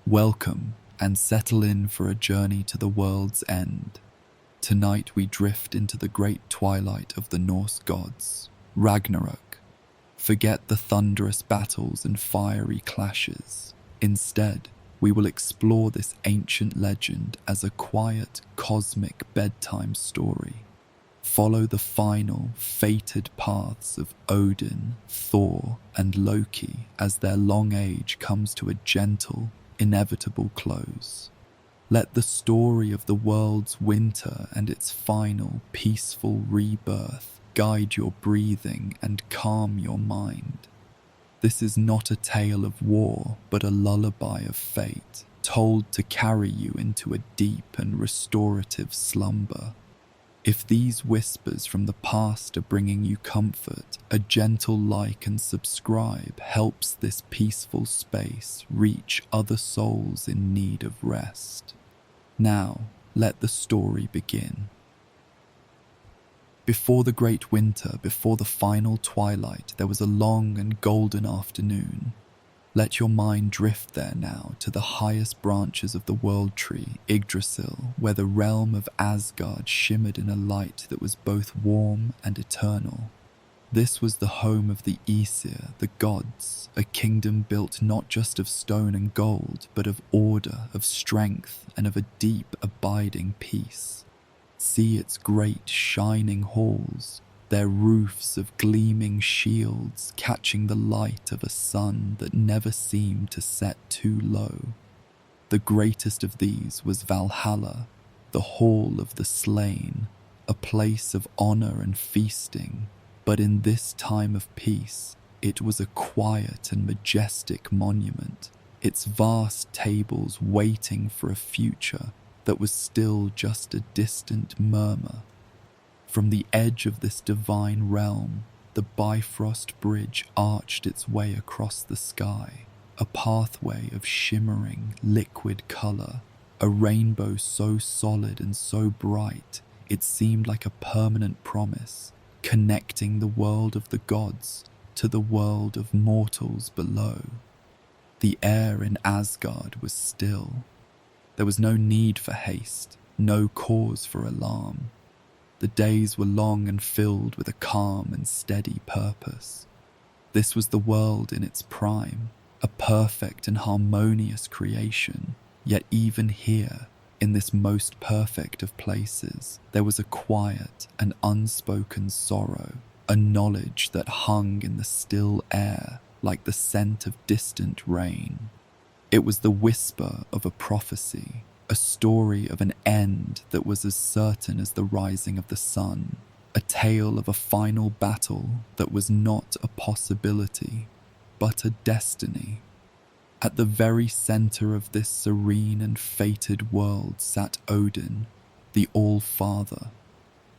Welcome and settle in for a journey to the world's end. Tonight we drift into the great twilight of the Norse gods, Ragnarök. Forget the thunderous battles and fiery clashes. Instead, we will explore this ancient legend as a quiet, cosmic bedtime story. Follow the final, fated paths of Odin, Thor, and Loki as their long age comes to a gentle, inevitable close. Let the story of the world's winter and its final, peaceful rebirth guide your breathing and calm your mind. This is not a tale of war, but a lullaby of fate, told to carry you into a deep and restorative slumber. If these whispers from the past are bringing you comfort, a gentle like and subscribe helps this peaceful space reach other souls in need of rest. Now, let the story begin. Before the great winter, before the final twilight, there was a long and golden afternoon. Let your mind drift there now to the highest branches of the world tree, Yggdrasil, where the realm of Asgard shimmered in a light that was both warm and eternal. This was the home of the Aesir, the gods, a kingdom built not just of stone and gold, but of order, of strength, and of a deep, abiding peace. See its great, shining halls, their roofs of gleaming shields catching the light of a sun that never seemed to set too low. The greatest of these was Valhalla, the hall of the slain, a place of honor and feasting, but in this time of peace, it was a quiet and majestic monument, its vast tables waiting for a future that was still just a distant murmur. From the edge of this divine realm, the Bifrost Bridge arched its way across the sky, a pathway of shimmering, liquid color, a rainbow so solid and so bright it seemed like a permanent promise, connecting the world of the gods to the world of mortals below. The air in Asgard was still. There was no need for haste, no cause for alarm. The days were long and filled with a calm and steady purpose. This was the world in its prime, a perfect and harmonious creation. Yet even here, in this most perfect of places, there was a quiet and unspoken sorrow, a knowledge that hung in the still air like the scent of distant rain. It was the whisper of a prophecy, a story of an end that was as certain as the rising of the sun, a tale of a final battle that was not a possibility, but a destiny. At the very center of this serene and fated world sat Odin, the All-Father.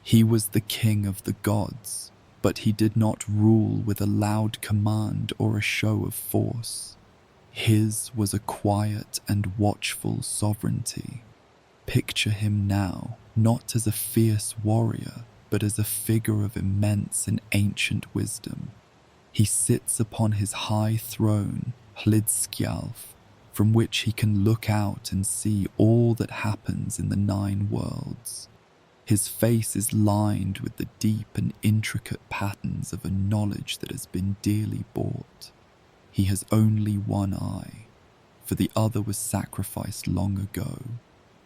He was the king of the gods, but he did not rule with a loud command or a show of force. His was a quiet and watchful sovereignty. Picture him now, not as a fierce warrior, but as a figure of immense and ancient wisdom. He sits upon his high throne, Hlidskjalf, from which he can look out and see all that happens in the 9 worlds. His face is lined with the deep and intricate patterns of a knowledge that has been dearly bought. He has only one eye, for the other was sacrificed long ago,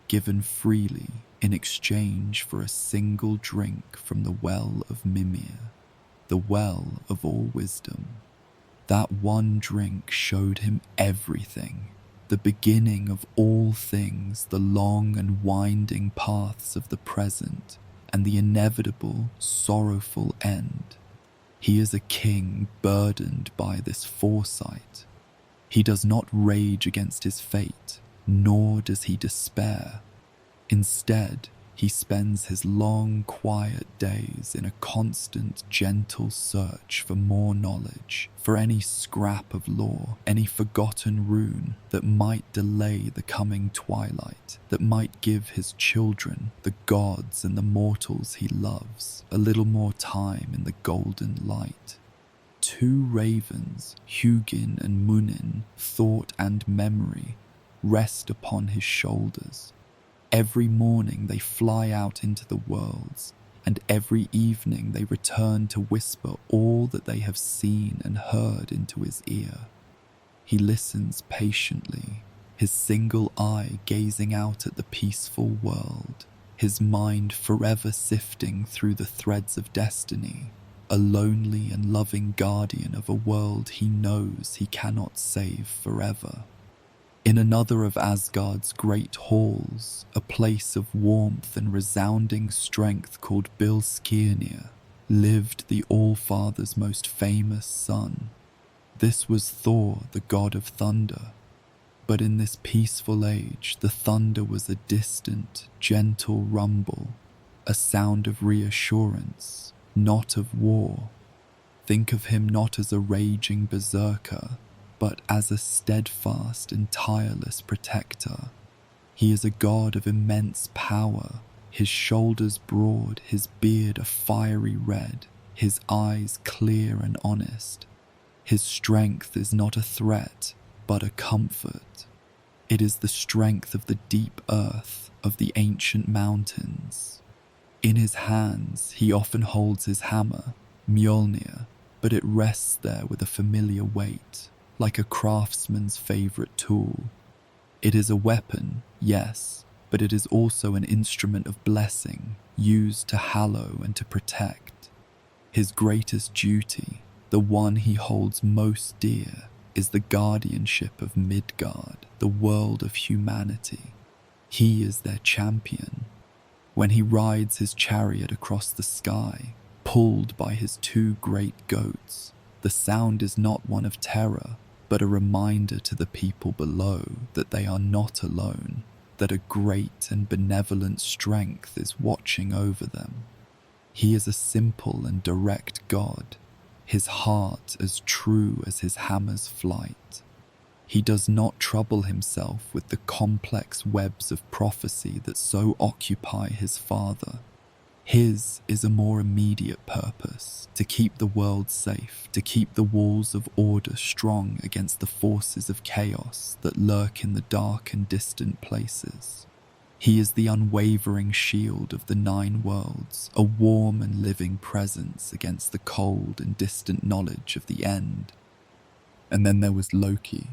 given freely in exchange for a single drink from the well of Mimir, the well of all wisdom. That one drink showed him everything, the beginning of all things, the long and winding paths of the present, and the inevitable, sorrowful end. He is a king burdened by this foresight. He does not rage against his fate, nor does he despair. Instead, he spends his long, quiet days in a constant, gentle search for more knowledge, for any scrap of lore, any forgotten rune that might delay the coming twilight, that might give his children, the gods and the mortals he loves, a little more time in the golden light. 2 ravens, Hugin and Munin, thought and memory, rest upon his shoulders. Every morning they fly out into the worlds, and every evening they return to whisper all that they have seen and heard into his ear. He listens patiently, his single eye gazing out at the peaceful world, his mind forever sifting through the threads of destiny, a lonely and loving guardian of a world he knows he cannot save forever. In another of Asgard's great halls, a place of warmth and resounding strength called Bilskirnir, lived the All-Father's most famous son. This was Thor, the god of thunder. But in this peaceful age, the thunder was a distant, gentle rumble, a sound of reassurance, not of war. Think of him not as a raging berserker, but as a steadfast and tireless protector. He is a god of immense power, his shoulders broad, his beard a fiery red, his eyes clear and honest. His strength is not a threat, but a comfort. It is the strength of the deep earth, of the ancient mountains. In his hands he often holds his hammer, Mjolnir, but it rests there with a familiar weight, like a craftsman's favorite tool. It is a weapon, yes, but it is also an instrument of blessing, used to hallow and to protect. His greatest duty, the one he holds most dear, is the guardianship of Midgard, the world of humanity. He is their champion. When he rides his chariot across the sky, pulled by his two great goats, the sound is not one of terror, but a reminder to the people below that they are not alone, that a great and benevolent strength is watching over them. He is a simple and direct god, his heart as true as his hammer's flight. He does not trouble himself with the complex webs of prophecy that so occupy his father. His is a more immediate purpose, to keep the world safe, to keep the walls of order strong against the forces of chaos that lurk in the dark and distant places. He is the unwavering shield of the 9 worlds, a warm and living presence against the cold and distant knowledge of the end. And then there was Loki.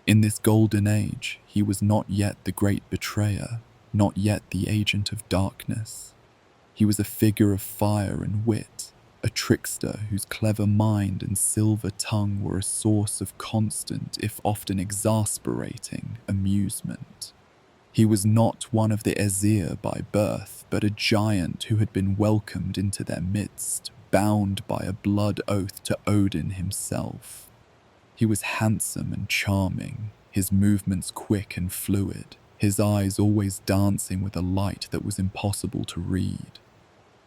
In this golden age, he was not yet the great betrayer, not yet the agent of darkness. He was a figure of fire and wit, a trickster whose clever mind and silver tongue were a source of constant, if often exasperating, amusement. He was not one of the Aesir by birth, but a giant who had been welcomed into their midst, bound by a blood oath to Odin himself. He was handsome and charming, his movements quick and fluid, his eyes always dancing with a light that was impossible to read.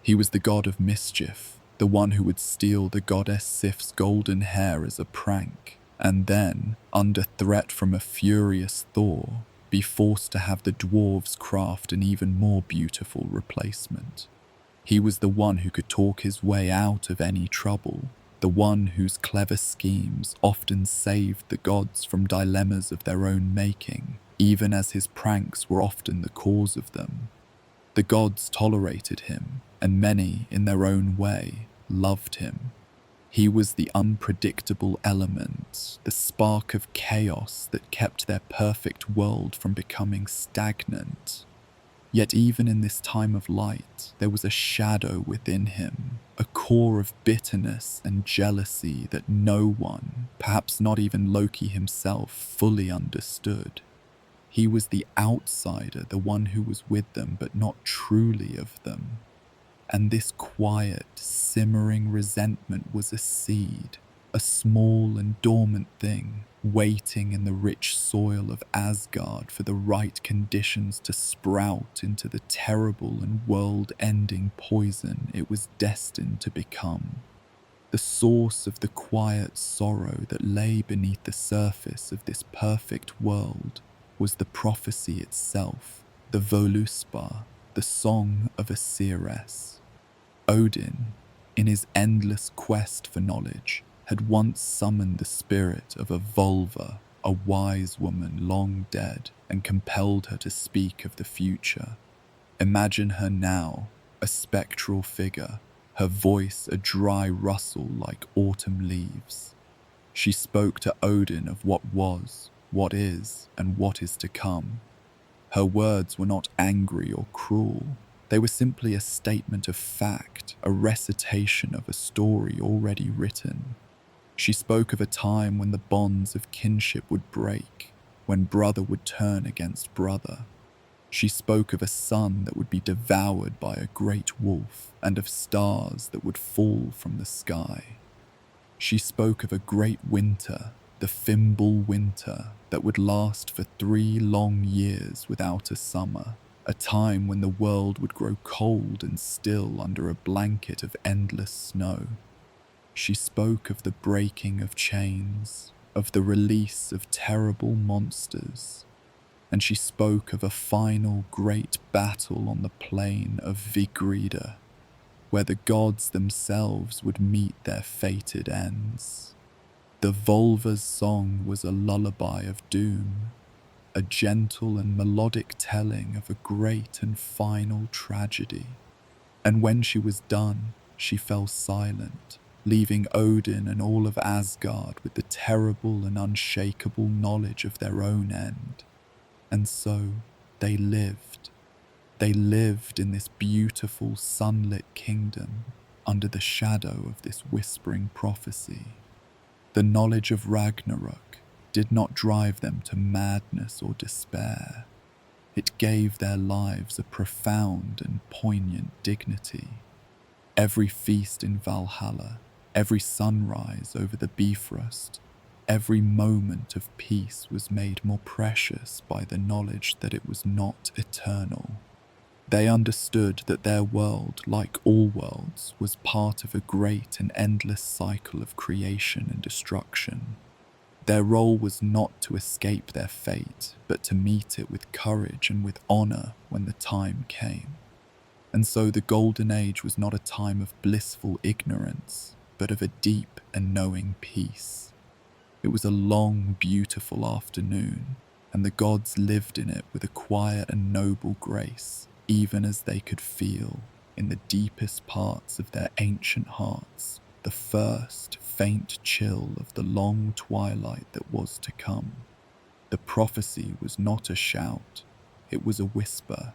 He was the god of mischief, the one who would steal the goddess Sif's golden hair as a prank, and then, under threat from a furious Thor, be forced to have the dwarves craft an even more beautiful replacement. He was the one who could talk his way out of any trouble, the one whose clever schemes often saved the gods from dilemmas of their own making, even as his pranks were often the cause of them. The gods tolerated him, and many, in their own way, loved him. He was the unpredictable element, the spark of chaos that kept their perfect world from becoming stagnant. Yet even in this time of light, there was a shadow within him, a core of bitterness and jealousy that no one, perhaps not even Loki himself, fully understood. He was the outsider, the one who was with them but not truly of them. And this quiet, simmering resentment was a seed, a small and dormant thing, waiting in the rich soil of Asgard for the right conditions to sprout into the terrible and world-ending poison it was destined to become. The source of the quiet sorrow that lay beneath the surface of this perfect world was the prophecy itself, the Völuspá, the song of a seeress. Odin, in his endless quest for knowledge, had once summoned the spirit of a vulva, a wise woman long dead, and compelled her to speak of the future. Imagine her now, a spectral figure, her voice a dry rustle like autumn leaves. She spoke to Odin of what was, what is, and what is to come. Her words were not angry or cruel. They were simply a statement of fact, a recitation of a story already written. She spoke of a time when the bonds of kinship would break, when brother would turn against brother. She spoke of a sun that would be devoured by a great wolf, and of stars that would fall from the sky. She spoke of a great winter, the Fimbul winter, that would last for 3 long years without a summer, a time when the world would grow cold and still under a blanket of endless snow. She spoke of the breaking of chains, of the release of terrible monsters, and she spoke of a final great battle on the plain of Vigrider, where the gods themselves would meet their fated ends. The Volva's song was a lullaby of doom, a gentle and melodic telling of a great and final tragedy. And when she was done, she fell silent, leaving Odin and all of Asgard with the terrible and unshakable knowledge of their own end. And so they lived. They lived in this beautiful sunlit kingdom under the shadow of this whispering prophecy. The knowledge of Ragnarök did not drive them to madness or despair. It gave their lives a profound and poignant dignity. Every feast in Valhalla, every sunrise over the Bifrost, every moment of peace was made more precious by the knowledge that it was not eternal. They understood that their world, like all worlds, was part of a great and endless cycle of creation and destruction. Their role was not to escape their fate, but to meet it with courage and with honor when the time came. And so the Golden Age was not a time of blissful ignorance, but of a deep and knowing peace. It was a long, beautiful afternoon, and the gods lived in it with a quiet and noble grace, even as they could feel, in the deepest parts of their ancient hearts, the first faint chill of the long twilight that was to come. The prophecy was not a shout, it was a whisper,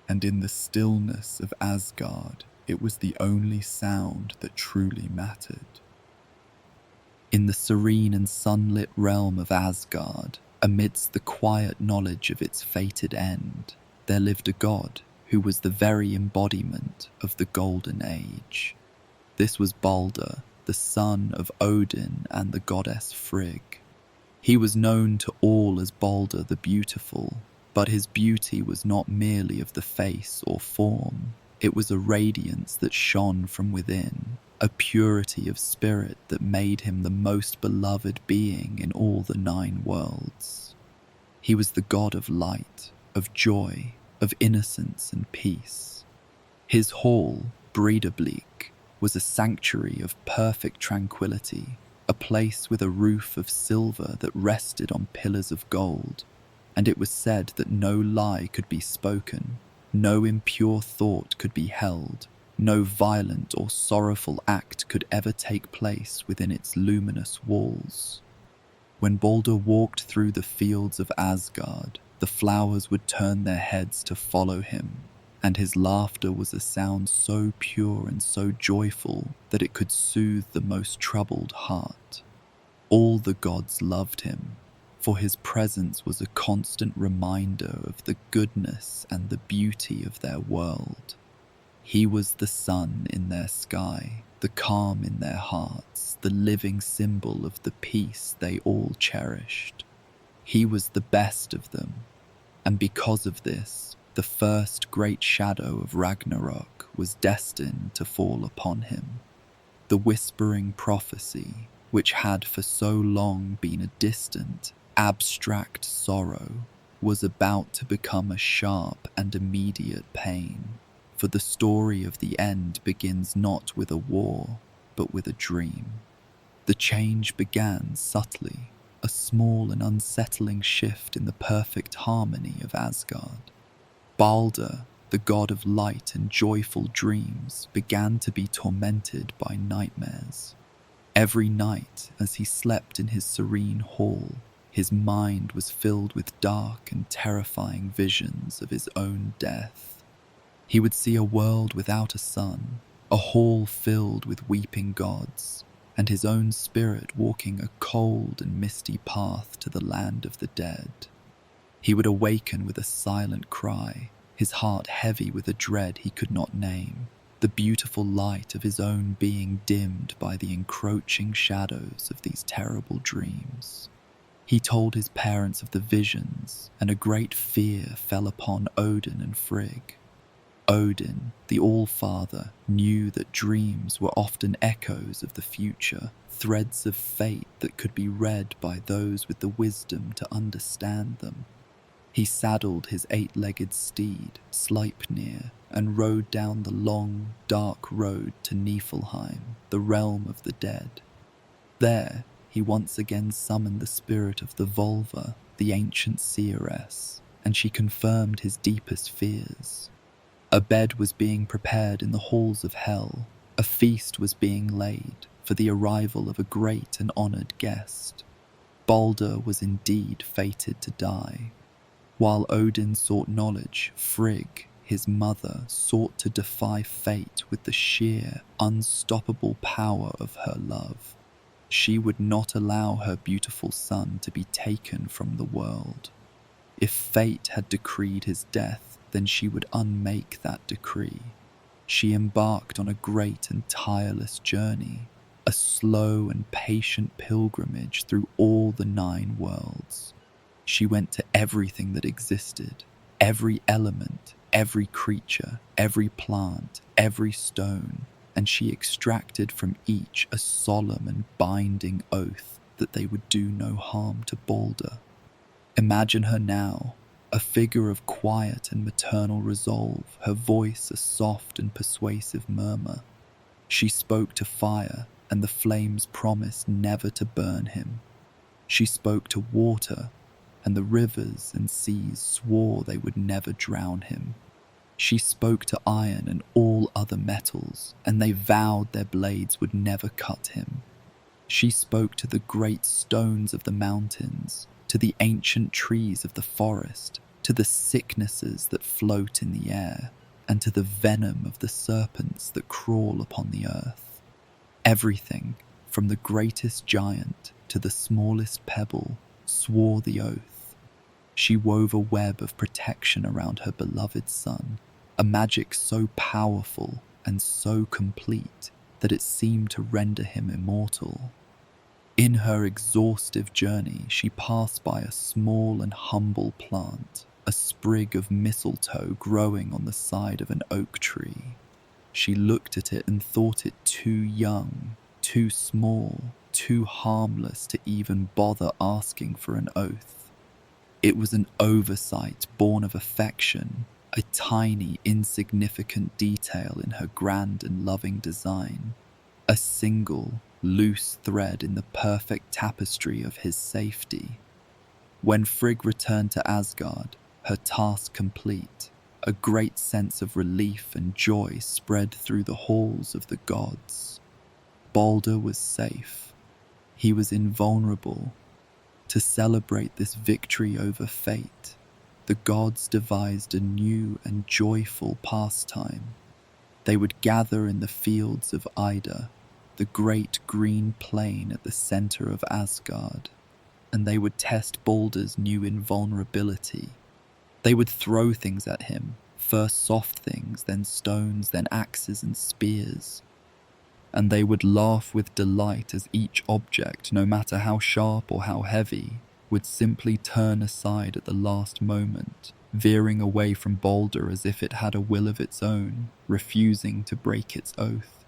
and in the stillness of Asgard, it was the only sound that truly mattered. In the serene and sunlit realm of Asgard, amidst the quiet knowledge of its fated end, there lived a god who was the very embodiment of the Golden Age. This was Balder, the son of Odin and the goddess Frigg. He was known to all as Balder the Beautiful, but his beauty was not merely of the face or form. It was a radiance that shone from within, a purity of spirit that made him the most beloved being in all the 9 worlds. He was the god of light, of joy, of innocence and peace. His hall, Breidablik, was a sanctuary of perfect tranquility, a place with a roof of silver that rested on pillars of gold, and it was said that no lie could be spoken, no impure thought could be held, no violent or sorrowful act could ever take place within its luminous walls. When Balder walked through the fields of Asgard, the flowers would turn their heads to follow him, and his laughter was a sound so pure and so joyful that it could soothe the most troubled heart. All the gods loved him, for his presence was a constant reminder of the goodness and the beauty of their world. He was the sun in their sky, the calm in their hearts, the living symbol of the peace they all cherished. He was the best of them, and because of this, the first great shadow of Ragnarök was destined to fall upon him. The whispering prophecy, which had for so long been a distant, abstract sorrow, was about to become a sharp and immediate pain, for the story of the end begins not with a war, but with a dream. The change began subtly, a small and unsettling shift in the perfect harmony of Asgard. Balder, the god of light and joyful dreams, began to be tormented by nightmares. Every night, as he slept in his serene hall, his mind was filled with dark and terrifying visions of his own death. He would see a world without a sun, a hall filled with weeping gods, and his own spirit walking a cold and misty path to the land of the dead. He would awaken with a silent cry, his heart heavy with a dread he could not name, the beautiful light of his own being dimmed by the encroaching shadows of these terrible dreams. He told his parents of the visions, and a great fear fell upon Odin and Frigg. Odin, the All-Father, knew that dreams were often echoes of the future, threads of fate that could be read by those with the wisdom to understand them. He saddled his 8-legged steed, Sleipnir, and rode down the long, dark road to Niflheim, the realm of the dead. There, he once again summoned the spirit of the Volva, the ancient seeress, and she confirmed his deepest fears. A bed was being prepared in the halls of hell. A feast was being laid for the arrival of a great and honored guest. Balder was indeed fated to die. While Odin sought knowledge, Frigg, his mother, sought to defy fate with the sheer, unstoppable power of her love. She would not allow her beautiful son to be taken from the world. If fate had decreed his death, then she would unmake that decree. She embarked on a great and tireless journey, a slow and patient pilgrimage through all the 9 worlds. She went to everything that existed, every element, every creature, every plant, every stone, and she extracted from each a solemn and binding oath that they would do no harm to Balder. Imagine her now, a figure of quiet and maternal resolve, her voice a soft and persuasive murmur. She spoke to fire, and the flames promised never to burn him. She spoke to water, and the rivers and seas swore they would never drown him. She spoke to iron and all other metals, and they vowed their blades would never cut him. She spoke to the great stones of the mountains, to the ancient trees of the forest, to the sicknesses that float in the air, and to the venom of the serpents that crawl upon the earth. Everything, from the greatest giant to the smallest pebble, swore the oath. She wove a web of protection around her beloved son, a magic so powerful and so complete that it seemed to render him immortal. In her exhaustive journey, she passed by a small and humble plant, a sprig of mistletoe growing on the side of an oak tree. She looked at it and thought it too young, too small, too harmless to even bother asking for an oath. It was an oversight born of affection, a tiny, insignificant detail in her grand and loving design, a single, loose thread in the perfect tapestry of his safety. When Frigg returned to Asgard, her task complete, a great sense of relief and joy spread through the halls of the gods. Balder was safe. He was invulnerable. To celebrate this victory over fate, the gods devised a new and joyful pastime. They would gather in the fields of Ida, the great green plain at the center of Asgard, and they would test Balder's new invulnerability. They would throw things at him, first soft things, then stones, then axes and spears. And they would laugh with delight as each object, no matter how sharp or how heavy, would simply turn aside at the last moment, veering away from Balder as if it had a will of its own, refusing to break its oath.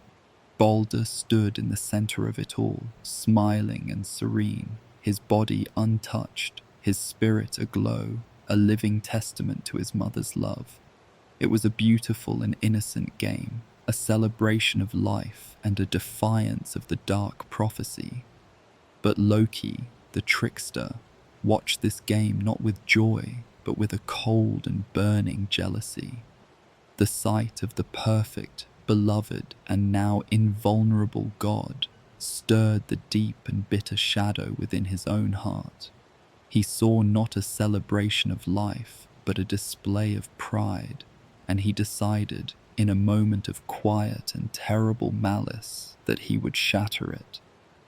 Balder stood in the center of it all, smiling and serene, his body untouched, his spirit aglow, a living testament to his mother's love. It was a beautiful and innocent game, a celebration of life and a defiance of the dark prophecy. But Loki, the trickster, watched this game not with joy, but with a cold and burning jealousy. The sight of the perfect, beloved, and now invulnerable god stirred the deep and bitter shadow within his own heart. He saw not a celebration of life, but a display of pride, and he decided, in a moment of quiet and terrible malice, that he would shatter it.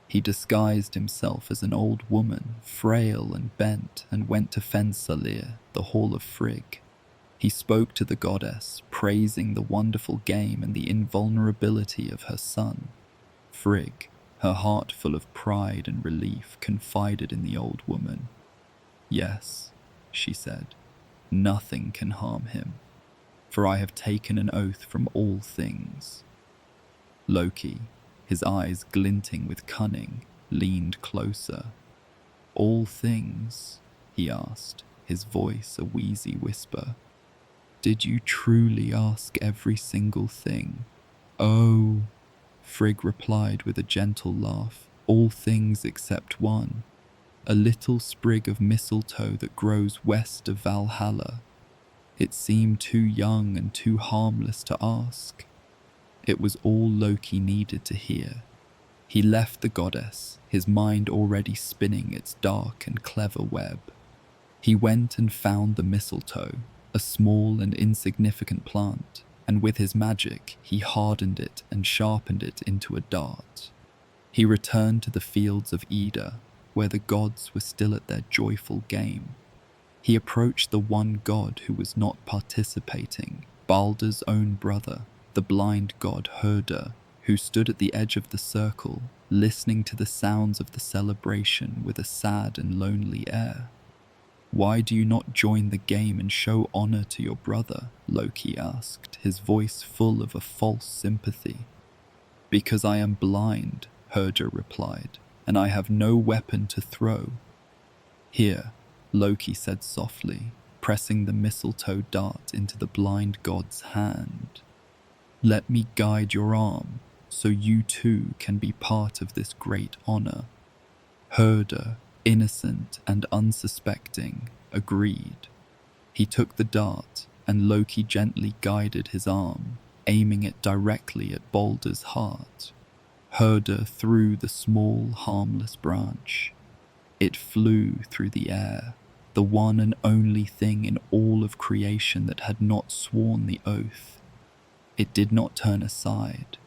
He disguised himself as an old woman, frail and bent, and went to Fensalir, the hall of Frigg. He spoke to the goddess, praising the wonderful game and the invulnerability of her son. Frigg, her heart full of pride and relief, confided in the old woman. "Yes," she said, "nothing can harm him, for I have taken an oath from all things." Loki, his eyes glinting with cunning, leaned closer. "All things?" he asked, his voice a wheezy whisper. "Did you truly ask every single thing?" "Oh," Frigg replied with a gentle laugh, "all things except one. A little sprig of mistletoe that grows west of Valhalla. It seemed too young and too harmless to ask." It was all Loki needed to hear. He left the goddess, his mind already spinning its dark and clever web. He went and found the mistletoe, a small and insignificant plant, and with his magic he hardened it and sharpened it into a dart. He returned to the fields of Ida, where the gods were still at their joyful game. He approached the one god who was not participating, Baldur's own brother, the blind god Herder, who stood at the edge of the circle, listening to the sounds of the celebration with a sad and lonely air. "Why do you not join the game and show honor to your brother?" Loki asked, his voice full of a false sympathy. "Because I am blind," Herder replied, "and I have no weapon to throw." "Here," Loki said softly, pressing the mistletoe dart into the blind god's hand. "Let me guide your arm, so you too can be part of this great honor." Herder, innocent and unsuspecting, agreed. He took the dart, and Loki gently guided his arm, aiming it directly at Baldur's heart. Herder threw the small, harmless branch. It flew through the air, the one and only thing in all of creation that had not sworn the oath. It did not turn aside.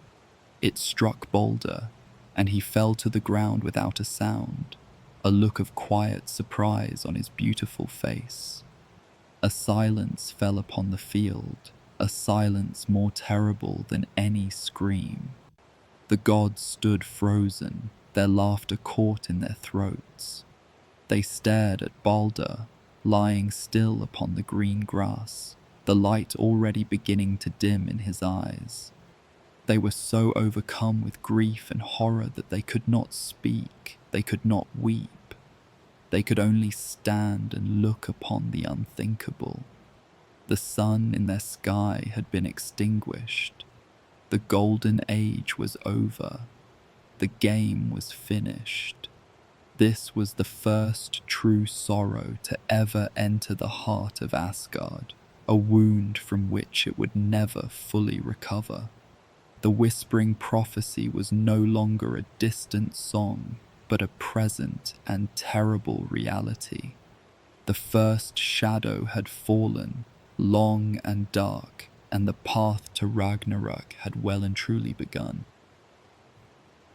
It struck Baldur, and he fell to the ground without a sound, a look of quiet surprise on his beautiful face. A silence fell upon the field, a silence more terrible than any scream. The gods stood frozen, their laughter caught in their throats. They stared at Baldur, lying still upon the green grass, the light already beginning to dim in his eyes. They were so overcome with grief and horror that they could not speak, they could not weep. They could only stand and look upon the unthinkable. The sun in their sky had been extinguished. The golden age was over. The game was finished. This was the first true sorrow to ever enter the heart of Asgard, a wound from which it would never fully recover. The whispering prophecy was no longer a distant song, but a present and terrible reality. The first shadow had fallen, long and dark, and the path to Ragnarök had well and truly begun.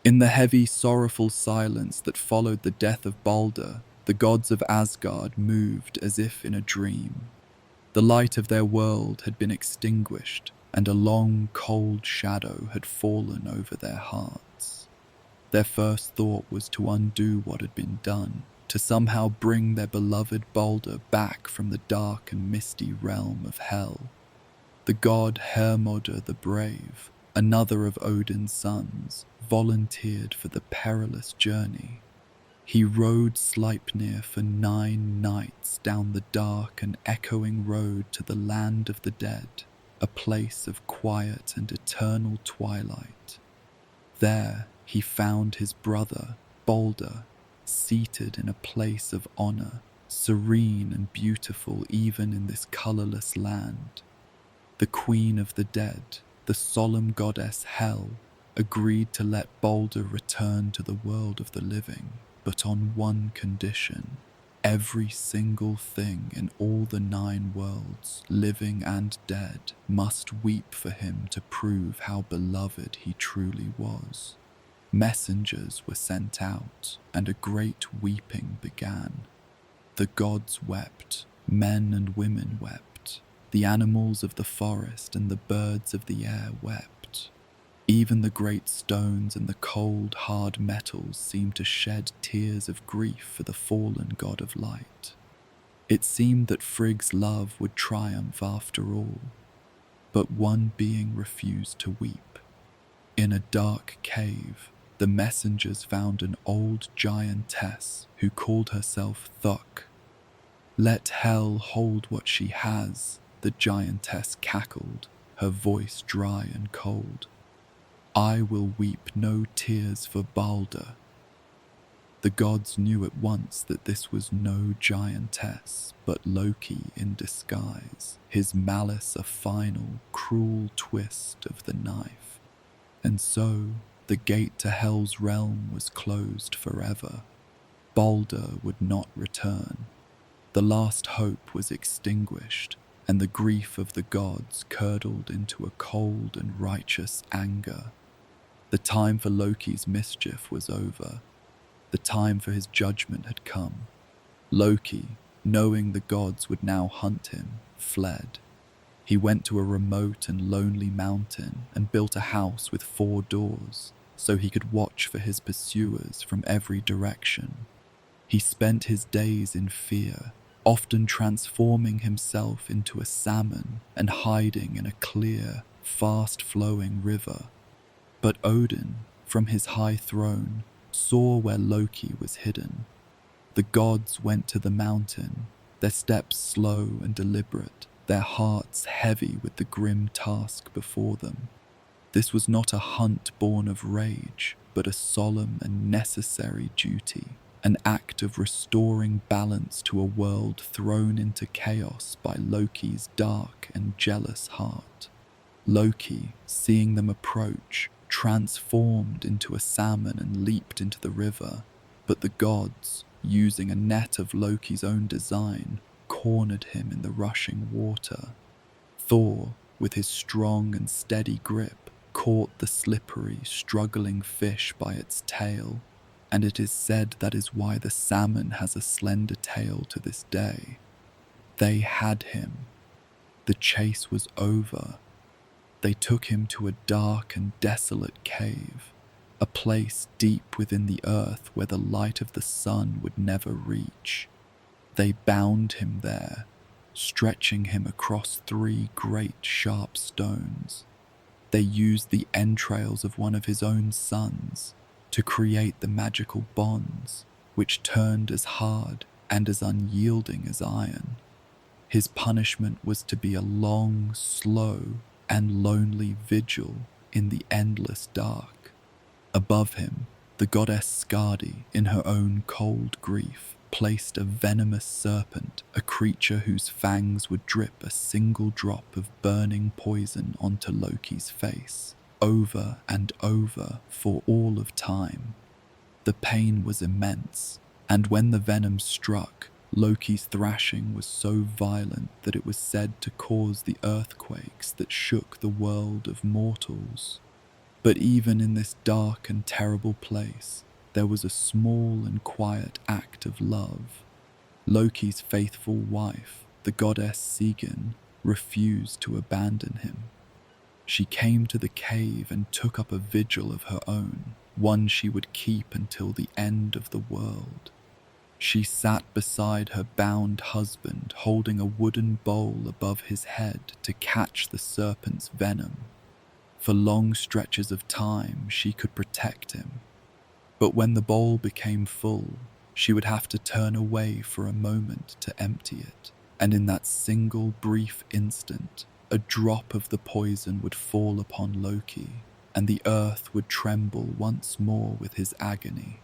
In the heavy, sorrowful silence that followed the death of Baldur, the gods of Asgard moved as if in a dream. The light of their world had been extinguished, and a long, cold shadow had fallen over their hearts. Their first thought was to undo what had been done, to somehow bring their beloved Baldur back from the dark and misty realm of hell. The god Hermodr the Brave, another of Odin's sons, volunteered for the perilous journey. He rode Sleipnir for 9 nights down the dark and echoing road to the land of the dead, a place of quiet and eternal twilight. There he found his brother, Baldur, seated in a place of honor, serene and beautiful even in this colorless land. The queen of the dead, the solemn goddess Hel, agreed to let Balder return to the world of the living, but on one condition. Every single thing in all the 9 worlds, living and dead, must weep for him to prove how beloved he truly was. Messengers were sent out, and a great weeping began. The gods wept, men and women wept, the animals of the forest and the birds of the air wept. Even the great stones and the cold, hard metals seemed to shed tears of grief for the fallen god of light. It seemed that Frigg's love would triumph after all, but one being refused to weep. In a dark cave, the messengers found an old giantess who called herself Thok. "Let Hel hold what she has," the giantess cackled, her voice dry and cold. "I will weep no tears for Balder." The gods knew at once that this was no giantess, but Loki in disguise, his malice a final, cruel twist of the knife. And so, the gate to Hel's realm was closed forever. Balder would not return. The last hope was extinguished, and the grief of the gods curdled into a cold and righteous anger. The time for Loki's mischief was over. The time for his judgment had come. Loki, knowing the gods would now hunt him, fled. He went to a remote and lonely mountain and built a house with 4 doors, so he could watch for his pursuers from every direction. He spent his days in fear, often transforming himself into a salmon and hiding in a clear, fast-flowing river. But Odin, from his high throne, saw where Loki was hidden. The gods went to the mountain, their steps slow and deliberate, their hearts heavy with the grim task before them. This was not a hunt born of rage, but a solemn and necessary duty, an act of restoring balance to a world thrown into chaos by Loki's dark and jealous heart. Loki, seeing them approach, transformed into a salmon and leaped into the river, but the gods, using a net of Loki's own design, cornered him in the rushing water. Thor, with his strong and steady grip, caught the slippery, struggling fish by its tail, and it is said that is why the salmon has a slender tail to this day. They had him. The chase was over. They took him to a dark and desolate cave, a place deep within the earth where the light of the sun would never reach. They bound him there, stretching him across 3 great sharp stones. They used the entrails of one of his own sons to create the magical bonds, which turned as hard and as unyielding as iron. His punishment was to be a long, slow, and lonely vigil in the endless dark. Above him, the goddess Skadi, in her own cold grief, placed a venomous serpent, a creature whose fangs would drip a single drop of burning poison onto Loki's face, over and over for all of time. The pain was immense, and when the venom struck, Loki's thrashing was so violent that it was said to cause the earthquakes that shook the world of mortals. But even in this dark and terrible place, there was a small and quiet act of love. Loki's faithful wife, the goddess Sigyn, refused to abandon him. She came to the cave and took up a vigil of her own, one she would keep until the end of the world. She sat beside her bound husband, holding a wooden bowl above his head to catch the serpent's venom. For long stretches of time, she could protect him. But when the bowl became full, she would have to turn away for a moment to empty it, and in that single brief instant, a drop of the poison would fall upon Loki, and the earth would tremble once more with his agony.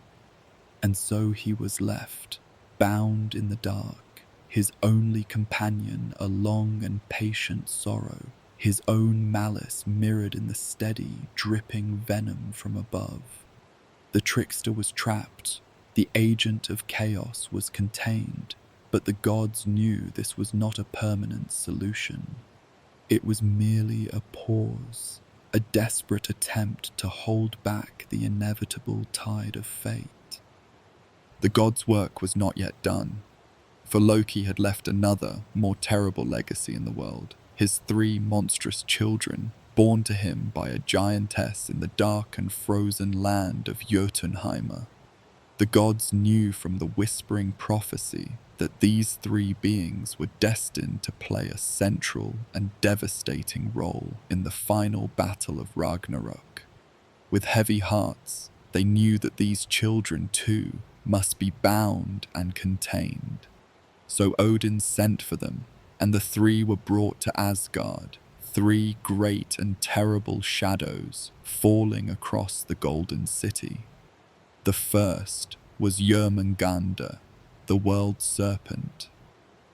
And so he was left, bound in the dark, his only companion a long and patient sorrow, his own malice mirrored in the steady, dripping venom from above. The trickster was trapped, the agent of chaos was contained, but the gods knew this was not a permanent solution. It was merely a pause, a desperate attempt to hold back the inevitable tide of fate. The gods' work was not yet done, for Loki had left another, more terrible legacy in the world, his 3 monstrous children, born to him by a giantess in the dark and frozen land of Jotunheimr. The gods knew from the whispering prophecy that these 3 beings were destined to play a central and devastating role in the final battle of Ragnarök. With heavy hearts, they knew that these children too must be bound and contained. So Odin sent for them, and the 3 were brought to Asgard, 3 great and terrible shadows falling across the Golden City. The first was Jormungandr, the world serpent.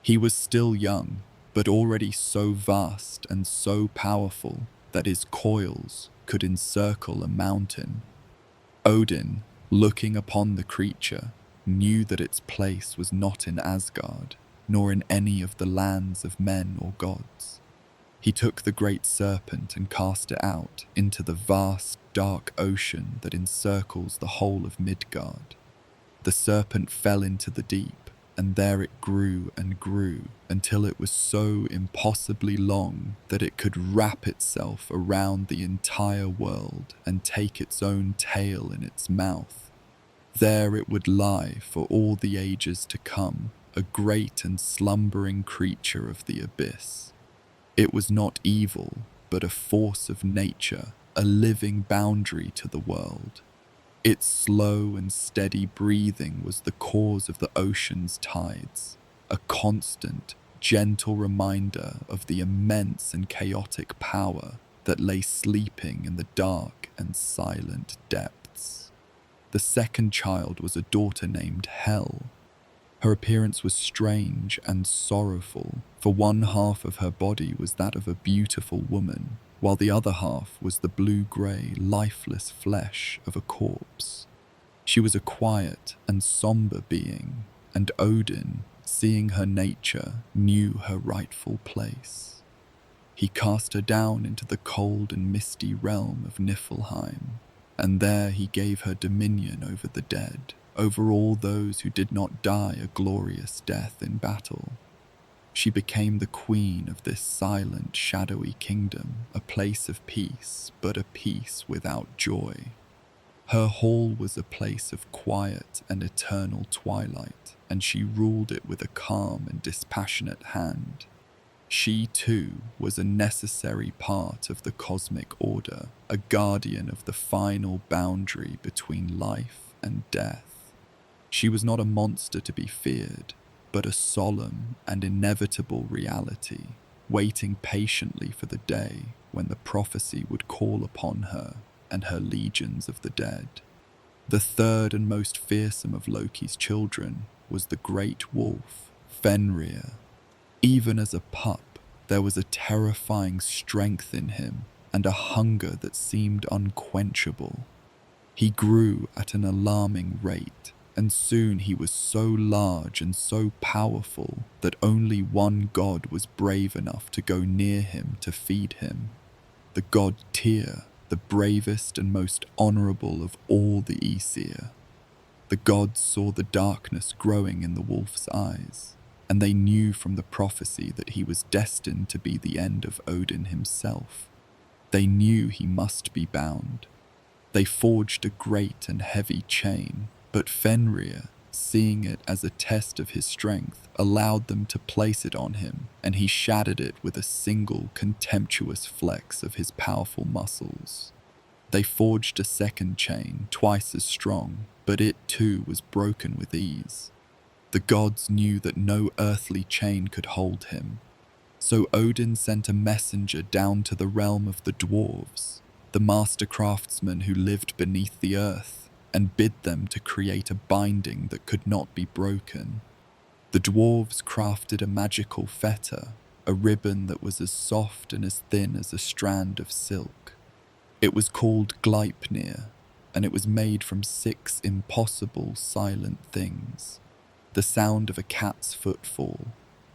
He was still young, but already so vast and so powerful that his coils could encircle a mountain. Odin, looking upon the creature, knew that its place was not in Asgard, nor in any of the lands of men or gods. He took the great serpent and cast it out into the vast, dark ocean that encircles the whole of Midgard. The serpent fell into the deep, and there it grew and grew until it was so impossibly long that it could wrap itself around the entire world and take its own tail in its mouth. There it would lie for all the ages to come, a great and slumbering creature of the abyss. It was not evil, but a force of nature, a living boundary to the world. Its slow and steady breathing was the cause of the ocean's tides, a constant, gentle reminder of the immense and chaotic power that lay sleeping in the dark and silent depths. The second child was a daughter named Hel. Her appearance was strange and sorrowful, for one half of her body was that of a beautiful woman, while the other half was the blue-grey, lifeless flesh of a corpse. She was a quiet and somber being, and Odin, seeing her nature, knew her rightful place. He cast her down into the cold and misty realm of Niflheim, and there he gave her dominion over the dead, over all those who did not die a glorious death in battle. She became the queen of this silent, shadowy kingdom, a place of peace, but a peace without joy. Her hall was a place of quiet and eternal twilight, and she ruled it with a calm and dispassionate hand. She, too, was a necessary part of the cosmic order, a guardian of the final boundary between life and death. She was not a monster to be feared, but a solemn and inevitable reality, waiting patiently for the day when the prophecy would call upon her and her legions of the dead. The third and most fearsome of Loki's children was the great wolf, Fenrir. Even as a pup, there was a terrifying strength in him and a hunger that seemed unquenchable. He grew at an alarming rate, and soon he was so large and so powerful that only one god was brave enough to go near him to feed him. The god Tyr, the bravest and most honorable of all the Aesir. The gods saw the darkness growing in the wolf's eyes, and they knew from the prophecy that he was destined to be the end of Odin himself. They knew he must be bound. They forged a great and heavy chain, but Fenrir, seeing it as a test of his strength, allowed them to place it on him, and he shattered it with a single contemptuous flex of his powerful muscles. They forged a second chain, twice as strong, but it too was broken with ease. The gods knew that no earthly chain could hold him, so Odin sent a messenger down to the realm of the dwarves, the master craftsmen who lived beneath the earth, and bid them to create a binding that could not be broken. The dwarves crafted a magical fetter, a ribbon that was as soft and as thin as a strand of silk. It was called Gleipnir, and it was made from 6 impossible silent things: the sound of a cat's footfall,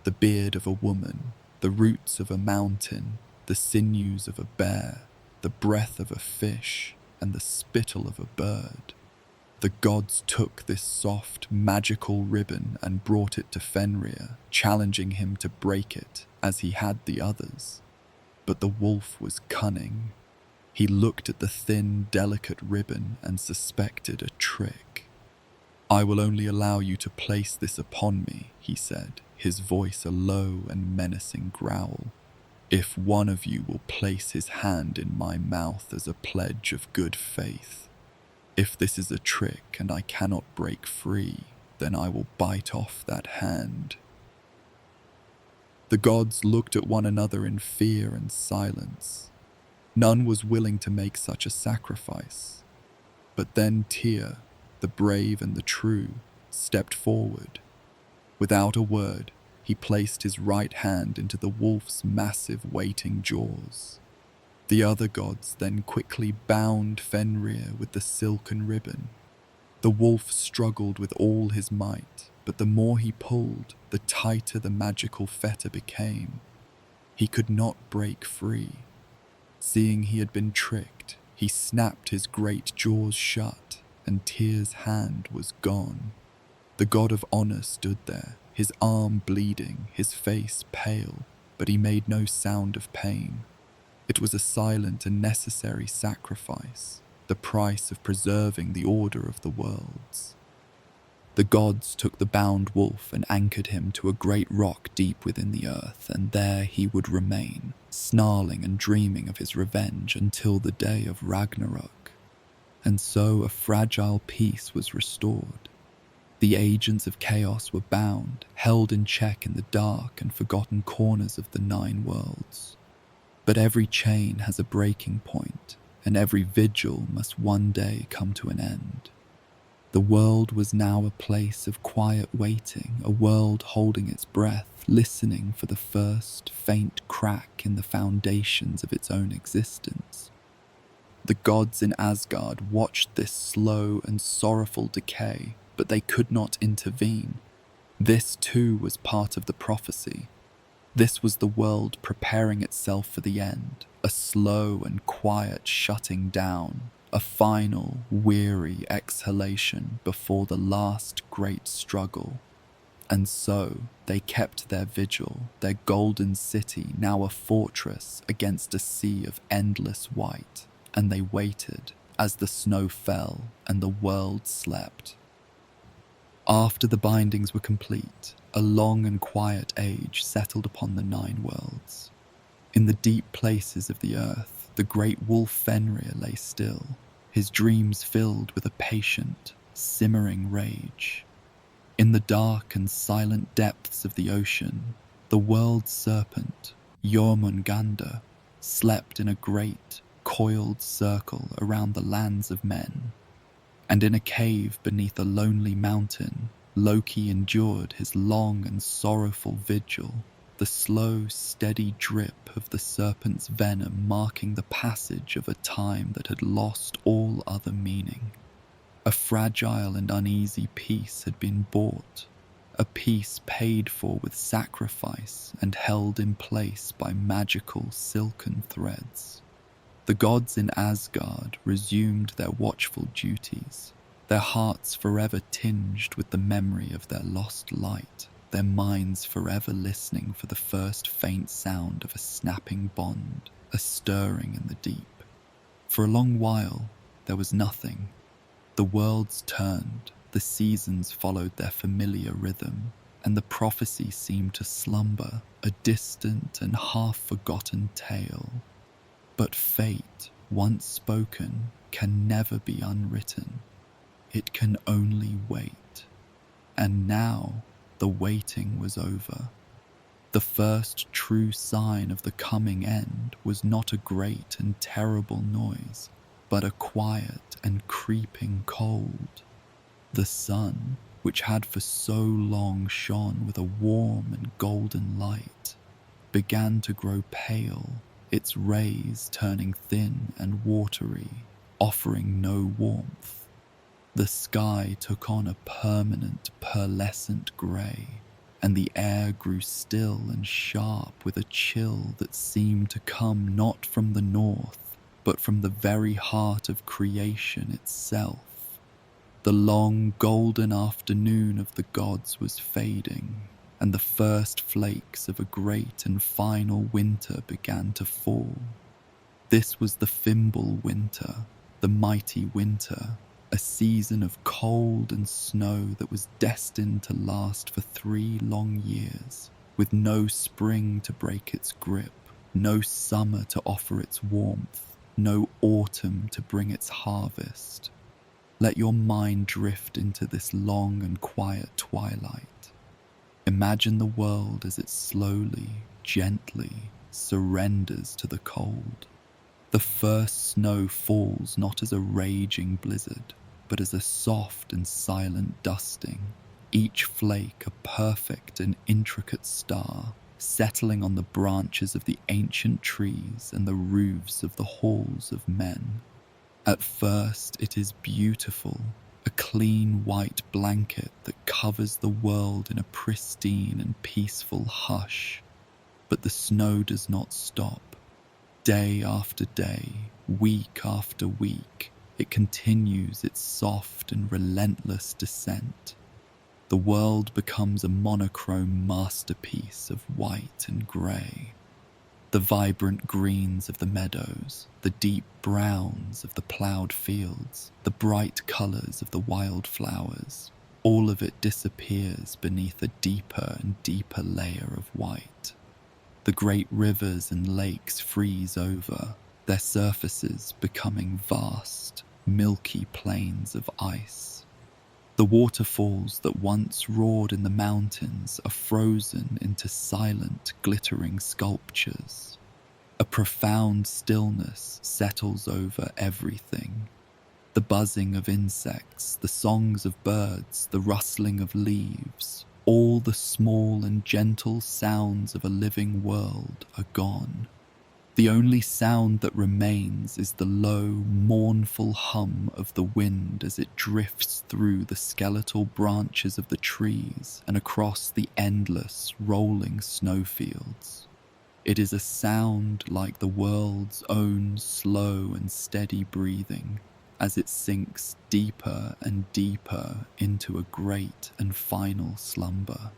the beard of a woman, the roots of a mountain, the sinews of a bear, the breath of a fish, and the spittle of a bird. The gods took this soft, magical ribbon and brought it to Fenrir, challenging him to break it as he had the others. But the wolf was cunning. He looked at the thin, delicate ribbon and suspected a trick. "I will only allow you to place this upon me," he said, his voice a low and menacing growl, "if one of you will place his hand in my mouth as a pledge of good faith. If this is a trick and I cannot break free, then I will bite off that hand." The gods looked at one another in fear and silence. None was willing to make such a sacrifice. But then Tyr, the brave and the true, stepped forward. Without a word, he placed his right hand into the wolf's massive waiting jaws. The other gods then quickly bound Fenrir with the silken ribbon. The wolf struggled with all his might, but the more he pulled, the tighter the magical fetter became. He could not break free. Seeing he had been tricked, he snapped his great jaws shut, and Tyr's hand was gone. The god of honor stood there, his arm bleeding, his face pale, but he made no sound of pain. It was a silent and necessary sacrifice, the price of preserving the order of the worlds. The gods took the bound wolf and anchored him to a great rock deep within the earth, and there he would remain, snarling and dreaming of his revenge until the day of Ragnarök. And so a fragile peace was restored. The agents of chaos were bound, held in check in the dark and forgotten corners of the 9 worlds. But every chain has a breaking point, and every vigil must one day come to an end. The world was now a place of quiet waiting, a world holding its breath, listening for the first faint crack in the foundations of its own existence. The gods in Asgard watched this slow and sorrowful decay, but they could not intervene. This too was part of the prophecy. This was the world preparing itself for the end, a slow and quiet shutting down, a final, weary exhalation before the last great struggle. And so they kept their vigil, their golden city now a fortress against a sea of endless white, and they waited as the snow fell and the world slept. After the bindings were complete, a long and quiet age settled upon the 9 worlds. In the deep places of the earth, the great wolf Fenrir lay still, his dreams filled with a patient, simmering rage. In the dark and silent depths of the ocean, the world serpent, Jormungandr, slept in a great, coiled circle around the lands of men. And in a cave beneath a lonely mountain, Loki endured his long and sorrowful vigil, the slow, steady drip of the serpent's venom marking the passage of a time that had lost all other meaning. A fragile and uneasy peace had been bought, a peace paid for with sacrifice and held in place by magical silken threads. The gods in Asgard resumed their watchful duties, their hearts forever tinged with the memory of their lost light, their minds forever listening for the first faint sound of a snapping bond, a stirring in the deep. For a long while, there was nothing. The worlds turned, the seasons followed their familiar rhythm, and the prophecy seemed to slumber, a distant and half-forgotten tale. But fate, once spoken, can never be unwritten. It can only wait. And now, the waiting was over. The first true sign of the coming end was not a great and terrible noise, but a quiet and creeping cold. The sun, which had for so long shone with a warm and golden light, began to grow pale, its rays turning thin and watery, offering no warmth. The sky took on a permanent, pearlescent grey, and the air grew still and sharp with a chill that seemed to come not from the north, but from the very heart of creation itself. The long, golden afternoon of the gods was fading, and the first flakes of a great and final winter began to fall. This was the Fimbul winter, the mighty winter, a season of cold and snow that was destined to last for 3 long years, with no spring to break its grip, no summer to offer its warmth, no autumn to bring its harvest. Let your mind drift into this long and quiet twilight. Imagine the world as it slowly, gently surrenders to the cold. The first snow falls not as a raging blizzard, but as a soft and silent dusting, each flake a perfect and intricate star, settling on the branches of the ancient trees and the roofs of the halls of men. At first it is beautiful, a clean white blanket that covers the world in a pristine and peaceful hush. But the snow does not stop. Day after day, week after week, it continues its soft and relentless descent. The world becomes a monochrome masterpiece of white and grey. The vibrant greens of the meadows, the deep browns of the ploughed fields, the bright colours of the wildflowers, all of it disappears beneath a deeper and deeper layer of white. The great rivers and lakes freeze over, their surfaces becoming vast, milky plains of ice. The waterfalls that once roared in the mountains are frozen into silent, glittering sculptures. A profound stillness settles over everything. The buzzing of insects, the songs of birds, the rustling of leaves, all the small and gentle sounds of a living world are gone. The only sound that remains is the low, mournful hum of the wind as it drifts through the skeletal branches of the trees and across the endless, rolling snowfields. It is a sound like the world's own slow and steady breathing as it sinks deeper and deeper into a great and final slumber.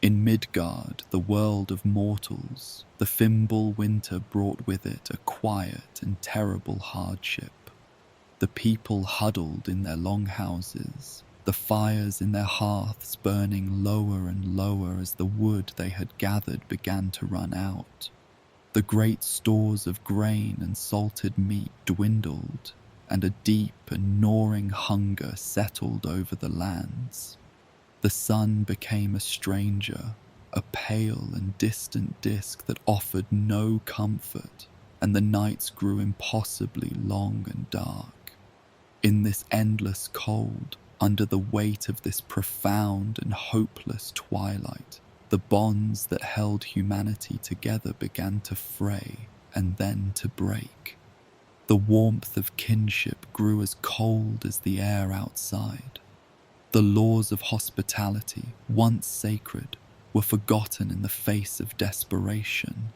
In Midgard, the world of mortals, the Fimbul winter brought with it a quiet and terrible hardship. The people huddled in their longhouses, the fires in their hearths burning lower and lower as the wood they had gathered began to run out. The great stores of grain and salted meat dwindled, and a deep and gnawing hunger settled over the lands. The sun became a stranger, a pale and distant disk that offered no comfort, and the nights grew impossibly long and dark. In this endless cold, under the weight of this profound and hopeless twilight, the bonds that held humanity together began to fray and then to break. The warmth of kinship grew as cold as the air outside. The laws of hospitality, once sacred, were forgotten in the face of desperation.